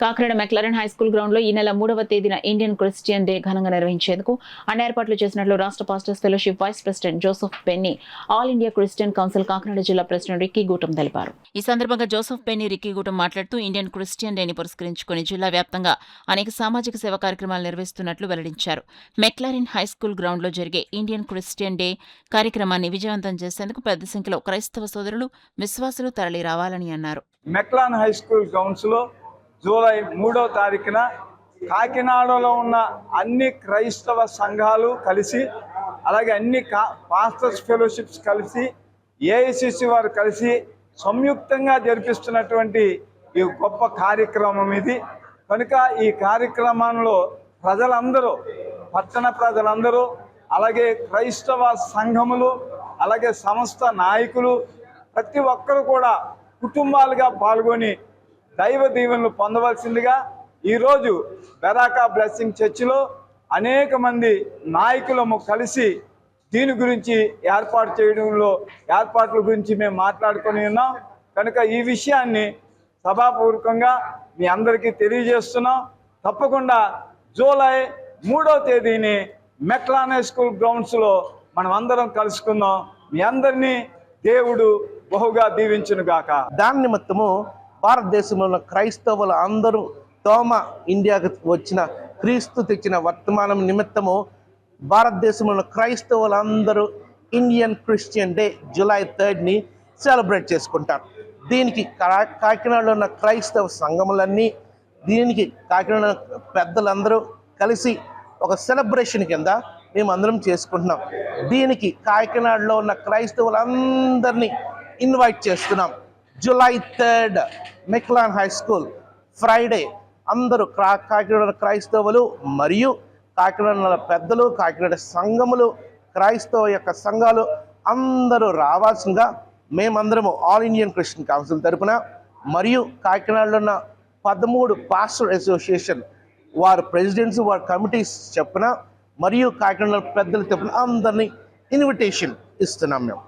Kakinada McLaren high school ground లో ఈ నెల 3వ తేదీన ఇండియన్ క్రిస్టియన్ డే ఘనంగా నిర్వహించేందుకు అన్ని ఏర్పాట్లు చేసినట్లు రాష్ట్ర pastors fellowship vice president Joseph Penny, all India Christian council Kakinada జిల్లా ప్రెసిడెంట్ రిక్కీ గూటం తెలిపారు. ఈ సందర్భంగా జోసెఫ్ పెన్నీ, రిక్కీ గూటం మాట్లాడుతూ ఇండియన్ క్రిస్టియన్ డేని పురస్కరించుకుని జిల్లా వ్యాప్తంగా అనేక సామాజిక సేవా కార్యక్రమాలు నిర్వహిస్తున్నట్లు వెల్లడించారు. మెక్లారెన్ హై స్కూల్ గ్రౌండ్ లో జరిగే ఇండియన్ క్రిస్టియన్ డే కార్యక్రమాన్ని విజయవంతం చేసేందుకు పెద్ద సంఖ్యలో క్రైస్తవ సోదరులు, విశ్వాసులు తరలి రావాలని అన్నారు. మెక్లారెన్ హై స్కూల్ గ్రౌండ్స్ లో జూలై 3వ తారీఖున కాకినాడలో ఉన్న అన్ని క్రైస్తవ సంఘాలు కలిసి, అలాగే అన్ని పాస్టర్స్ ఫెలోషిప్స్ కలిసి, ఏఐసిసి వారు కలిసి సంయుక్తంగా జరిపిస్తున్నటువంటి ఈ గొప్ప కార్యక్రమం ఇది. కనుక ఈ కార్యక్రమంలో ప్రజలందరూ, పట్టణ ప్రజలందరూ, అలాగే క్రైస్తవ సంఘములు, అలాగే సంస్థ నాయకులు ప్రతి ఒక్కరు కూడా కుటుంబాలుగా పాల్గొని దైవ దీవెనలు పొందవలసిందిగా ఈరోజు బెరాకా బ్లెస్సింగ్ చర్చిలో అనేక మంది నాయకులము కలిసి దీని గురించి ఏర్పాట్ల గురించి మేము మాట్లాడుకొని ఉన్నాం. కనుక ఈ విషయాన్ని సభాపూర్వకంగా మీ అందరికీ తెలియజేస్తున్నాం. తప్పకుండా జూలై 3వ తేదీని మెక్లారెన్ హై స్కూల్ గ్రౌండ్స్లో మనం అందరం కలుసుకుందాం. మీ అందరినీ దేవుడు బహుగా దీవించును గాక. దాని నిమిత్తము భారతదేశంలో ఉన్న క్రైస్తవులు అందరూ తోమ ఇండియాకు వచ్చిన క్రీస్తు తెచ్చిన వర్తమానం నిమిత్తము భారతదేశంలో ఉన్న క్రైస్తవులందరూ ఇండియన్ క్రిస్టియన్ డే జూలై 3ని సెలబ్రేట్ చేసుకుంటారు. దీనికి కాకినాడలో ఉన్న క్రైస్తవ సంఘములన్నీ, దీనికి కాకినాడ పెద్దలందరూ కలిసి ఒక సెలబ్రేషన్ కింద మేమందరం చేసుకుంటున్నాం. దీనికి కాకినాడలో ఉన్న క్రైస్తవులందరినీ ఇన్వైట్ చేస్తున్నాం. July 3 McLaren high school Friday అందరూ కాకినాడ క్రైస్తవులు మరియు కాకినాడ పెద్దలు, కాకినాడ సంఘములు, క్రైస్తవ యొక్క సంఘాలు అందరూ రావాల్సిందిగా మేమందరము ఆల్ ఇండియన్ క్రిస్టియన్ కౌన్సిల్ తరపున మరియు కాకినాడలో ఉన్న 13 పాస్టర్ అసోసియేషన్ వారి ప్రెసిడెంట్స్, వారి కమిటీస్ చెప్పున మరియు కాకినాడ పెద్దల తరపున అందరినీ ఇన్విటేషన్ ఇస్తున్నాం మేము.